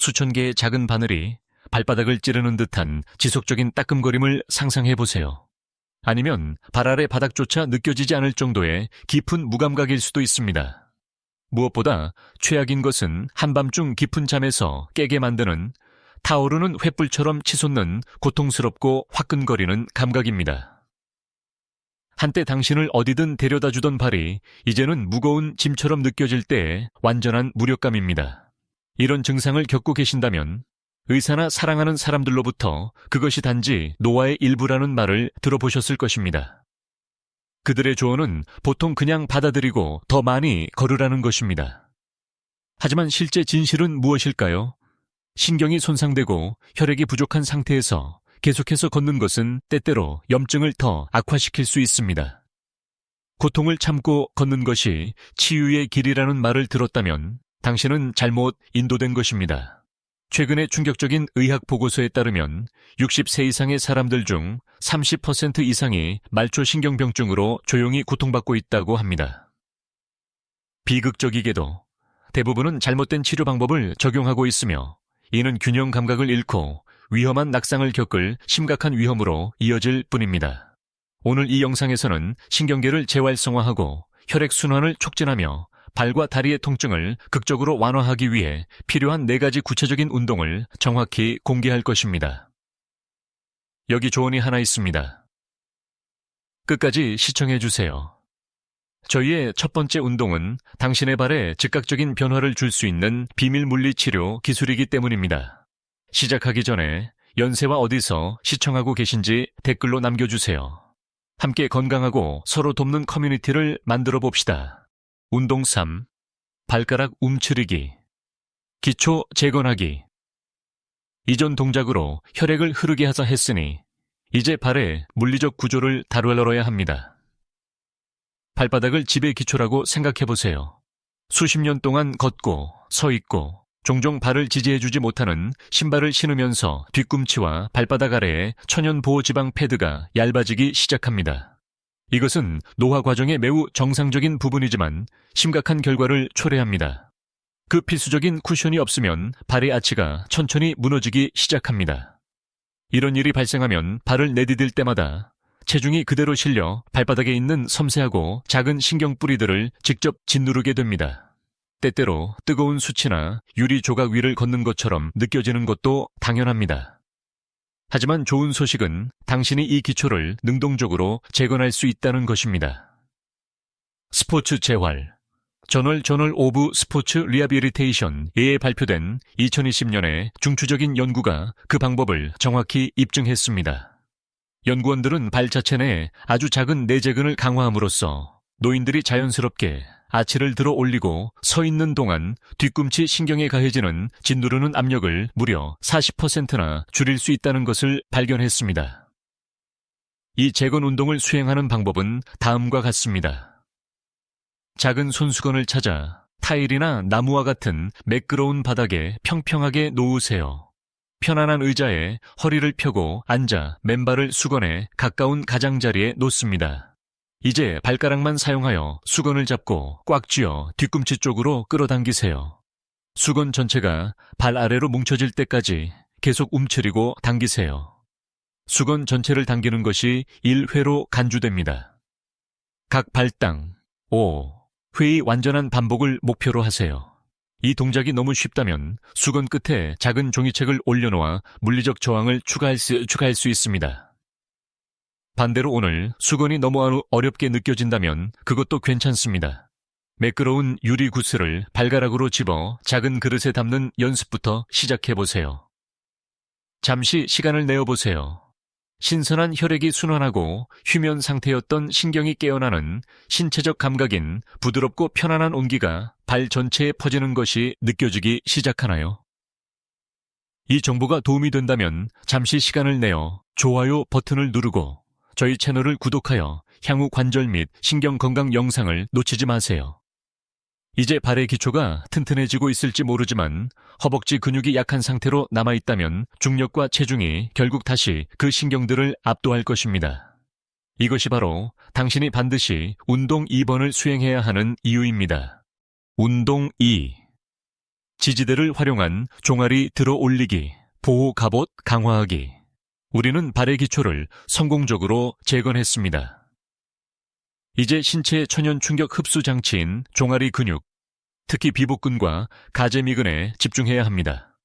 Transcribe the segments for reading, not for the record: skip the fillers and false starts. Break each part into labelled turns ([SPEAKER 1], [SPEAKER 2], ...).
[SPEAKER 1] 수천 개의 작은 바늘이 발바닥을 찌르는 듯한 지속적인 따끔거림을 상상해 보세요. 아니면 발 아래 바닥조차 느껴지지 않을 정도의 깊은 무감각일 수도 있습니다. 무엇보다 최악인 것은 한밤중 깊은 잠에서 깨게 만드는 타오르는 횃불처럼 치솟는 고통스럽고 화끈거리는 감각입니다. 한때 당신을 어디든 데려다 주던 발이 이제는 무거운 짐처럼 느껴질 때의 완전한 무력감입니다. 이런 증상을 겪고 계신다면 의사나 사랑하는 사람들로부터 그것이 단지 노화의 일부라는 말을 들어보셨을 것입니다. 그들의 조언은 보통 그냥 받아들이고 더 많이 걸으라는 것입니다. 하지만 실제 진실은 무엇일까요? 신경이 손상되고 혈액이 부족한 상태에서 계속해서 걷는 것은 때때로 염증을 더 악화시킬 수 있습니다. 고통을 참고 걷는 것이 치유의 길이라는 말을 들었다면 당신은 잘못 인도된 것입니다. 최근의 충격적인 의학 보고서에 따르면 60세 이상의 사람들 중 30% 이상이 말초신경병증으로 조용히 고통받고 있다고 합니다. 비극적이게도 대부분은 잘못된 치료 방법을 적용하고 있으며 이는 균형 감각을 잃고 위험한 낙상을 겪을 심각한 위험으로 이어질 뿐입니다. 오늘 이 영상에서는 신경계를 재활성화하고 혈액순환을 촉진하며 발과 다리의 통증을 극적으로 완화하기 위해 필요한 4가지 구체적인 운동을 정확히 공개할 것입니다. 여기 조언이 하나 있습니다. 끝까지 시청해주세요. 저희의 첫 번째 운동은 당신의 발에 즉각적인 변화를 줄 수 있는 비밀 물리 치료 기술이기 때문입니다. 시작하기 전에 연세와 어디서 시청하고 계신지 댓글로 남겨주세요. 함께 건강하고 서로 돕는 커뮤니티를 만들어 봅시다. 운동 3. 발가락 움츠리기. 기초 재건하기. 이전 동작으로 혈액을 흐르게 하자 했으니 이제 발의 물리적 구조를 다뤄야 합니다. 발바닥을 집의 기초라고 생각해보세요. 수십 년 동안 걷고 서 있고 종종 발을 지지해주지 못하는 신발을 신으면서 뒤꿈치와 발바닥 아래에 천연 보호 지방 패드가 얇아지기 시작합니다. 이것은 노화 과정의 매우 정상적인 부분이지만 심각한 결과를 초래합니다. 그 필수적인 쿠션이 없으면 발의 아치가 천천히 무너지기 시작합니다. 이런 일이 발생하면 발을 내디딜 때마다 체중이 그대로 실려 발바닥에 있는 섬세하고 작은 신경 뿌리들을 직접 짓누르게 됩니다. 때때로 뜨거운 수치나 유리 조각 위를 걷는 것처럼 느껴지는 것도 당연합니다. 하지만 좋은 소식은 당신이 이 기초를 능동적으로 재건할 수 있다는 것입니다. 스포츠 재활. 저널 오브 스포츠 리하빌리테이션에 발표된 2020년의 중추적인 연구가 그 방법을 정확히 입증했습니다. 연구원들은 발 자체 내에 아주 작은 내재근을 강화함으로써 노인들이 자연스럽게 아치를 들어 올리고 서 있는 동안 뒤꿈치 신경에 가해지는 짓누르는 압력을 무려 40%나 줄일 수 있다는 것을 발견했습니다. 이 재건 운동을 수행하는 방법은 다음과 같습니다. 작은 손수건을 찾아 타일이나 나무와 같은 매끄러운 바닥에 평평하게 놓으세요. 편안한 의자에 허리를 펴고 앉아 맨발을 수건에 가까운 가장자리에 놓습니다. 이제 발가락만 사용하여 수건을 잡고 꽉 쥐어 뒤꿈치 쪽으로 끌어당기세요. 수건 전체가 발 아래로 뭉쳐질 때까지 계속 움츠리고 당기세요. 수건 전체를 당기는 것이 1회로 간주됩니다. 각 발당 5회의 완전한 반복을 목표로 하세요. 이 동작이 너무 쉽다면 수건 끝에 작은 종이책을 올려놓아 물리적 저항을 추가할 수 있습니다. 반대로 오늘 수건이 너무 어렵게 느껴진다면 그것도 괜찮습니다. 매끄러운 유리 구슬을 발가락으로 집어 작은 그릇에 담는 연습부터 시작해보세요. 잠시 시간을 내어보세요. 신선한 혈액이 순환하고 휴면 상태였던 신경이 깨어나는 신체적 감각인 부드럽고 편안한 온기가 발 전체에 퍼지는 것이 느껴지기 시작하나요? 이 정보가 도움이 된다면 잠시 시간을 내어 좋아요 버튼을 누르고 저희 채널을 구독하여 향후 관절 및 신경 건강 영상을 놓치지 마세요. 이제 발의 기초가 튼튼해지고 있을지 모르지만 허벅지 근육이 약한 상태로 남아있다면 중력과 체중이 결국 다시 그 신경들을 압도할 것입니다. 이것이 바로 당신이 반드시 운동 2번을 수행해야 하는 이유입니다. 운동 2. 지지대를 활용한 종아리 들어 올리기, 보호 갑옷 강화하기. 우리는 발의 기초를 성공적으로 재건했습니다. 이제 신체의 천연 충격 흡수 장치인 종아리 근육, 특히 비복근과 가제미근에 집중해야 합니다.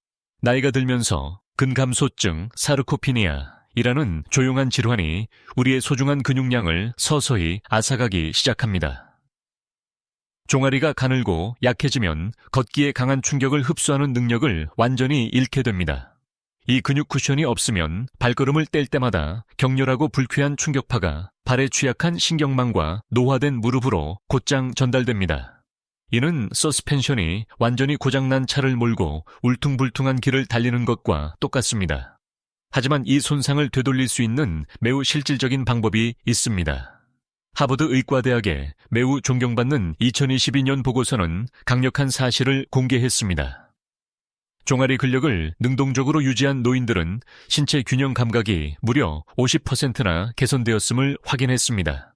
[SPEAKER 1] 나이가 들면서 근감소증 사르코피니아이라는 조용한 질환이 우리의 소중한 근육량을 서서히 앗아가기 시작합니다. 종아리가 가늘고 약해지면 걷기에 강한 충격을 흡수하는 능력을 완전히 잃게 됩니다. 이 근육 쿠션이 없으면 발걸음을 뗄 때마다 격렬하고 불쾌한 충격파가 발에 취약한 신경망과 노화된 무릎으로 곧장 전달됩니다. 이는 서스펜션이 완전히 고장난 차를 몰고 울퉁불퉁한 길을 달리는 것과 똑같습니다. 하지만 이 손상을 되돌릴 수 있는 매우 실질적인 방법이 있습니다. 하버드 의과대학의 매우 존경받는 2022년 보고서는 강력한 사실을 공개했습니다. 종아리 근력을 능동적으로 유지한 노인들은 신체 균형 감각이 무려 50%나 개선되었음을 확인했습니다.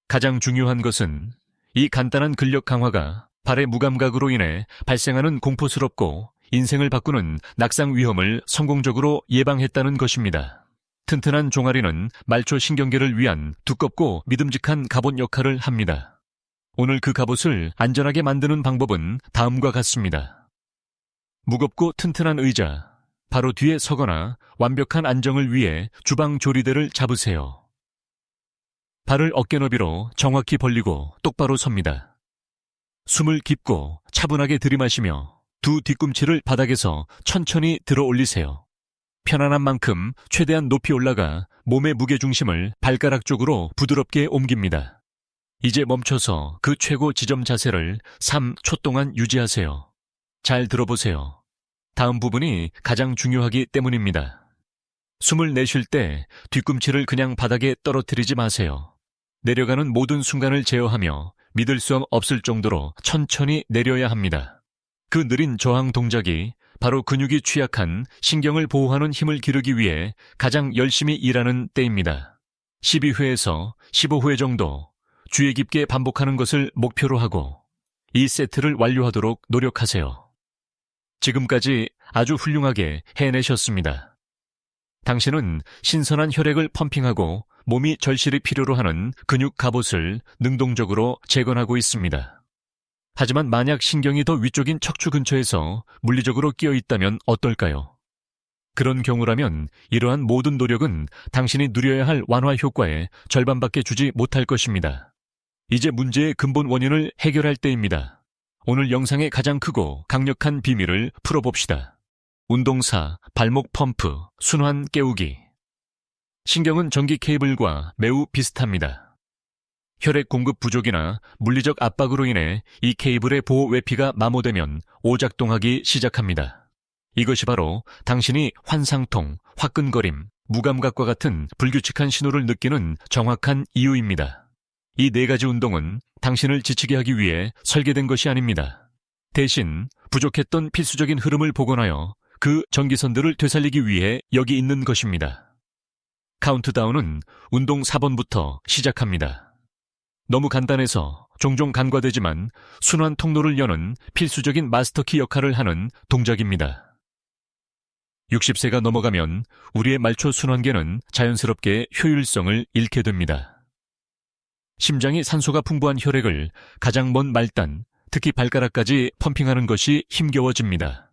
[SPEAKER 1] 가장 중요한 것은 이 간단한 근력 강화가 발의 무감각으로 인해 발생하는 공포스럽고 인생을 바꾸는 낙상 위험을 성공적으로 예방했다는 것입니다. 튼튼한 종아리는 말초 신경계를 위한 두껍고 믿음직한 갑옷 역할을 합니다. 오늘 그 갑옷을 안전하게 만드는 방법은 다음과 같습니다. 무겁고 튼튼한 의자, 바로 뒤에 서거나 완벽한 안정을 위해 주방 조리대를 잡으세요. 발을 어깨 너비로 정확히 벌리고 똑바로 섭니다. 숨을 깊고 차분하게 들이마시며 두 뒤꿈치를 바닥에서 천천히 들어 올리세요. 편안한 만큼 최대한 높이 올라가 몸의 무게중심을 발가락 쪽으로 부드럽게 옮깁니다. 이제 멈춰서 그 최고 지점 자세를 3초 동안 유지하세요. 잘 들어보세요. 다음 부분이 가장 중요하기 때문입니다. 숨을 내쉴 때 뒤꿈치를 그냥 바닥에 떨어뜨리지 마세요. 내려가는 모든 순간을 제어하며 믿을 수 없을 정도로 천천히 내려야 합니다. 그 느린 저항 동작이 바로 근육이 취약한 신경을 보호하는 힘을 기르기 위해 가장 열심히 일하는 때입니다. 12회에서 15회 정도 주의 깊게 반복하는 것을 목표로 하고 이 세트를 완료하도록 노력하세요. 지금까지 아주 훌륭하게 해내셨습니다. 당신은 신선한 혈액을 펌핑하고 몸이 절실히 필요로 하는 근육 갑옷을 능동적으로 재건하고 있습니다. 하지만 만약 신경이 더 위쪽인 척추 근처에서 물리적으로 끼어 있다면 어떨까요? 그런 경우라면 이러한 모든 노력은 당신이 누려야 할 완화 효과의 절반밖에 주지 못할 것입니다. 이제 문제의 근본 원인을 해결할 때입니다. 오늘 영상의 가장 크고 강력한 비밀을 풀어봅시다. 운동사, 발목 펌프, 순환 깨우기. 신경은 전기 케이블과 매우 비슷합니다. 혈액 공급 부족이나 물리적 압박으로 인해 이 케이블의 보호 외피가 마모되면 오작동하기 시작합니다. 이것이 바로 당신이 환상통, 화끈거림, 무감각과 같은 불규칙한 신호를 느끼는 정확한 이유입니다. 이 네 가지 운동은 당신을 지치게 하기 위해 설계된 것이 아닙니다. 대신 부족했던 필수적인 흐름을 복원하여 그 전기선들을 되살리기 위해 여기 있는 것입니다. 카운트다운은 운동 4번부터 시작합니다. 너무 간단해서 종종 간과되지만 순환 통로를 여는 필수적인 마스터키 역할을 하는 동작입니다. 60세가 넘어가면 우리의 말초 순환계는 자연스럽게 효율성을 잃게 됩니다. 심장이 산소가 풍부한 혈액을 가장 먼 말단, 특히 발가락까지 펌핑하는 것이 힘겨워집니다.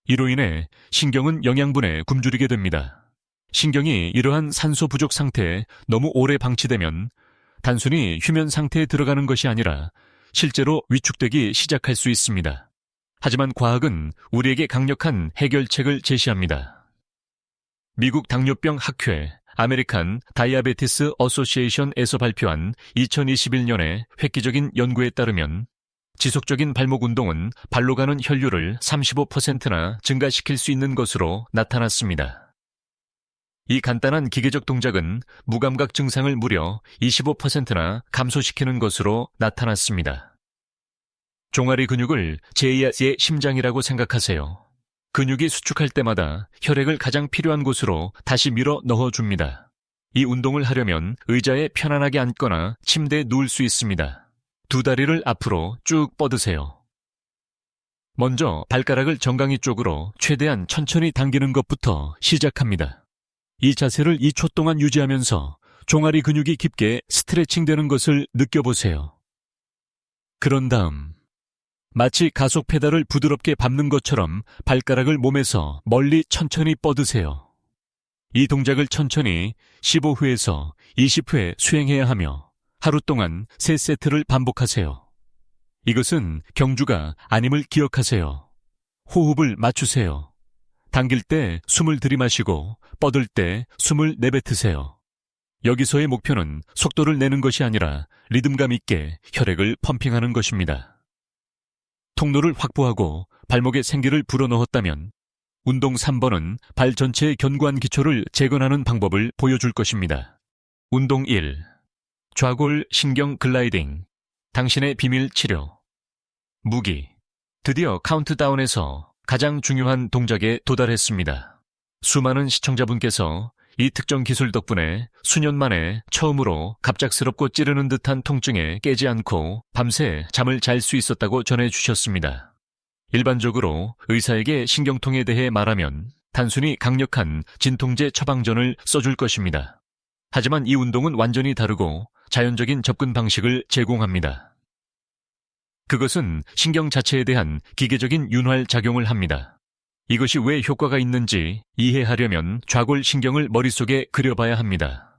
[SPEAKER 1] 이로 인해 신경은 영양분에 굶주리게 됩니다. 신경이 이러한 산소 부족 상태에 너무 오래 방치되면 단순히 휴면 상태에 들어가는 것이 아니라 실제로 위축되기 시작할 수 있습니다. 하지만 과학은 우리에게 강력한 해결책을 제시합니다. 미국 당뇨병 학회 아메리칸 다이아베티스 어소시에이션에서 발표한 2021년의 획기적인 연구에 따르면 지속적인 발목 운동은 발로 가는 혈류를 35%나 증가시킬 수 있는 것으로 나타났습니다. 이 간단한 기계적 동작은 무감각 증상을 무려 25%나 감소시키는 것으로 나타났습니다. 종아리 근육을 제2의 심장이라고 생각하세요. 근육이 수축할 때마다 혈액을 가장 필요한 곳으로 다시 밀어 넣어줍니다. 이 운동을 하려면 의자에 편안하게 앉거나 침대에 누울 수 있습니다. 두 다리를 앞으로 쭉 뻗으세요. 먼저 발가락을 정강이 쪽으로 최대한 천천히 당기는 것부터 시작합니다. 이 자세를 2초 동안 유지하면서 종아리 근육이 깊게 스트레칭되는 것을 느껴보세요. 그런 다음 마치 가속 페달을 부드럽게 밟는 것처럼 발가락을 몸에서 멀리 천천히 뻗으세요. 이 동작을 천천히 15회에서 20회 수행해야 하며 하루 동안 3세트를 반복하세요. 이것은 경주가 아님을 기억하세요. 호흡을 맞추세요. 당길 때 숨을 들이마시고 뻗을 때 숨을 내뱉으세요. 여기서의 목표는 속도를 내는 것이 아니라 리듬감 있게 혈액을 펌핑하는 것입니다. 통로를 확보하고 발목에 생기를 불어넣었다면 운동 3번은 발 전체의 견고한 기초를 재건하는 방법을 보여줄 것입니다. 운동 1. 좌골 신경 글라이딩. 당신의 비밀 치료. 무기. 드디어 카운트다운에서 가장 중요한 동작에 도달했습니다. 수많은 시청자분께서 이 특정 기술 덕분에 수년 만에 처음으로 갑작스럽고 찌르는 듯한 통증에 깨지 않고 밤새 잠을 잘 수 있었다고 전해주셨습니다. 일반적으로 의사에게 신경통에 대해 말하면 단순히 강력한 진통제 처방전을 써줄 것입니다. 하지만 이 운동은 완전히 다르고 자연적인 접근 방식을 제공합니다. 그것은 신경 자체에 대한 기계적인 윤활 작용을 합니다. 이것이 왜 효과가 있는지 이해하려면 좌골 신경을 머릿속에 그려봐야 합니다.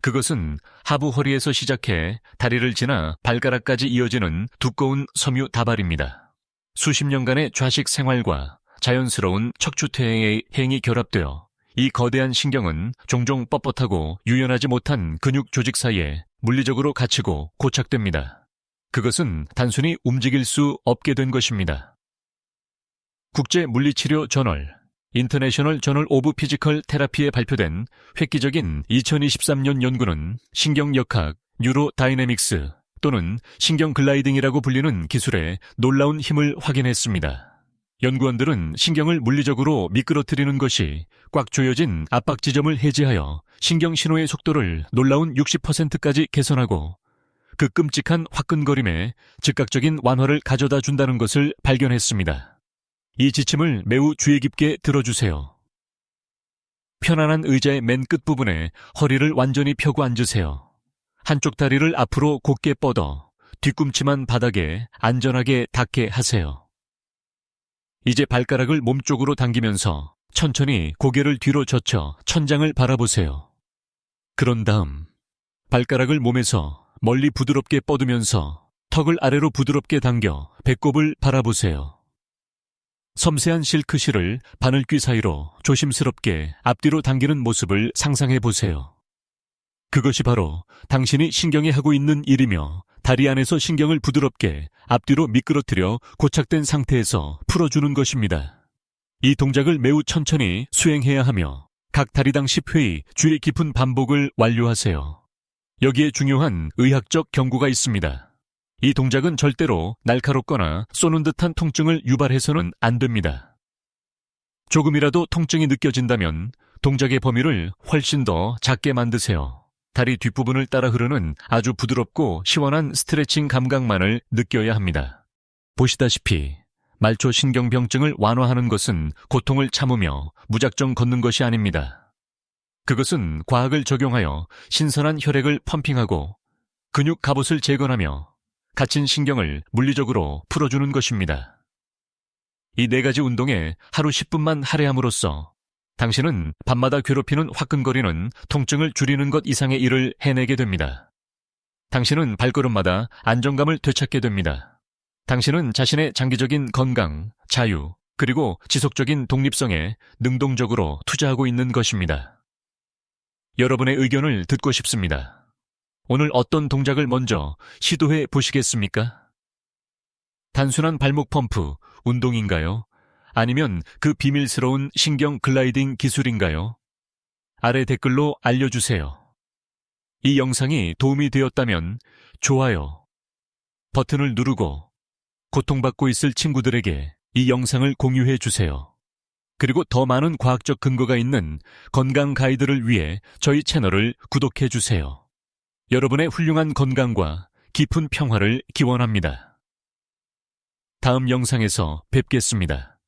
[SPEAKER 1] 그것은 하부 허리에서 시작해 다리를 지나 발가락까지 이어지는 두꺼운 섬유 다발입니다. 수십 년간의 좌식 생활과 자연스러운 척추퇴행의 행이 결합되어 이 거대한 신경은 종종 뻣뻣하고 유연하지 못한 근육 조직 사이에 물리적으로 갇히고 고착됩니다. 그것은 단순히 움직일 수 없게 된 것입니다. 국제물리치료 저널, 인터내셔널 저널 오브 피지컬 테라피에 발표된 획기적인 2023년 연구는 신경역학, 뉴로다이내믹스 또는 신경글라이딩이라고 불리는 기술의 놀라운 힘을 확인했습니다. 연구원들은 신경을 물리적으로 미끄러뜨리는 것이 꽉 조여진 압박 지점을 해제하여 신경신호의 속도를 놀라운 60%까지 개선하고 그 끔찍한 화끈거림에 즉각적인 완화를 가져다 준다는 것을 발견했습니다. 이 지침을 매우 주의 깊게 들어주세요. 편안한 의자의 맨 끝부분에 허리를 완전히 펴고 앉으세요. 한쪽 다리를 앞으로 곧게 뻗어 뒤꿈치만 바닥에 안전하게 닿게 하세요. 이제 발가락을 몸쪽으로 당기면서 천천히 고개를 뒤로 젖혀 천장을 바라보세요. 그런 다음 발가락을 몸에서 멀리 부드럽게 뻗으면서 턱을 아래로 부드럽게 당겨 배꼽을 바라보세요. 섬세한 실크실을 바늘귀 사이로 조심스럽게 앞뒤로 당기는 모습을 상상해 보세요. 그것이 바로 당신이 신경에 하고 있는 일이며 다리 안에서 신경을 부드럽게 앞뒤로 미끄러뜨려 고착된 상태에서 풀어주는 것입니다. 이 동작을 매우 천천히 수행해야 하며 각 다리당 10회의 주의 깊은 반복을 완료하세요. 여기에 중요한 의학적 경고가 있습니다. 이 동작은 절대로 날카롭거나 쏘는 듯한 통증을 유발해서는 안 됩니다. 조금이라도 통증이 느껴진다면 동작의 범위를 훨씬 더 작게 만드세요. 다리 뒷부분을 따라 흐르는 아주 부드럽고 시원한 스트레칭 감각만을 느껴야 합니다. 보시다시피 말초 신경병증을 완화하는 것은 고통을 참으며 무작정 걷는 것이 아닙니다. 그것은 과학을 적용하여 신선한 혈액을 펌핑하고 근육 갑옷을 재건하며 갇힌 신경을 물리적으로 풀어주는 것입니다. 이 4가지 운동에 하루 10분만 할애함으로써 당신은 밤마다 괴롭히는 화끈거리는 통증을 줄이는 것 이상의 일을 해내게 됩니다. 당신은 발걸음마다 안정감을 되찾게 됩니다. 당신은 자신의 장기적인 건강, 자유, 그리고 지속적인 독립성에 능동적으로 투자하고 있는 것입니다. 여러분의 의견을 듣고 싶습니다. 오늘 어떤 동작을 먼저 시도해 보시겠습니까? 단순한 발목 펌프, 운동인가요? 아니면 그 비밀스러운 신경 글라이딩 기술인가요? 아래 댓글로 알려주세요. 이 영상이 도움이 되었다면 좋아요 버튼을 누르고 고통받고 있을 친구들에게 이 영상을 공유해 주세요. 그리고 더 많은 과학적 근거가 있는 건강 가이드를 위해 저희 채널을 구독해 주세요. 여러분의 훌륭한 건강과 깊은 평화를 기원합니다. 다음 영상에서 뵙겠습니다.